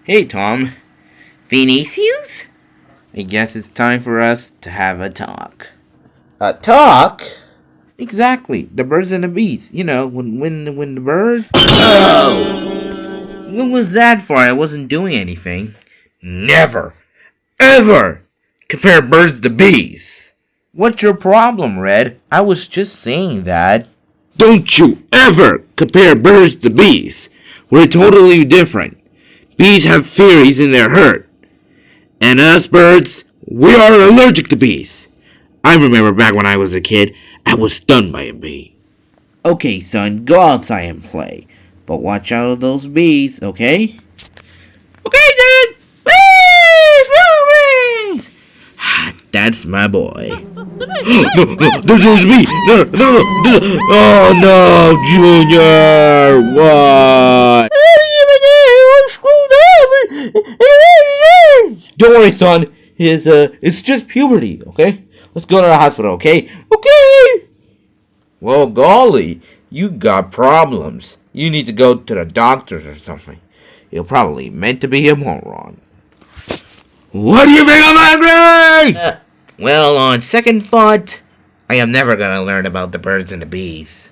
Hey, Tom. Vinicius? I guess it's time for us to have a talk. A talk? Exactly. The birds and the bees. You know, when the bird. Oh! What was that for? I wasn't doing anything. Never, ever compare birds to bees. What's your problem, Red? I was just saying that. Don't you ever compare birds to bees. We're totally different. Bees have fairies in their herd. And us birds, we are allergic to bees. I remember back when I was a kid, I was stung by a bee. Okay, son, go outside and play. But watch out of those bees, okay? Okay, Dad! Bees! That's my boy. No, there's a bee! No! Oh no, Junior! What? Don't worry, son. It's just puberty, okay? Let's go to the hospital, okay? Okay! Well, golly, you got problems. You need to go to the doctors or something. You're probably meant to be a moron. What do you think of my grade? Well, on second thought, I am never gonna learn about the birds and the bees.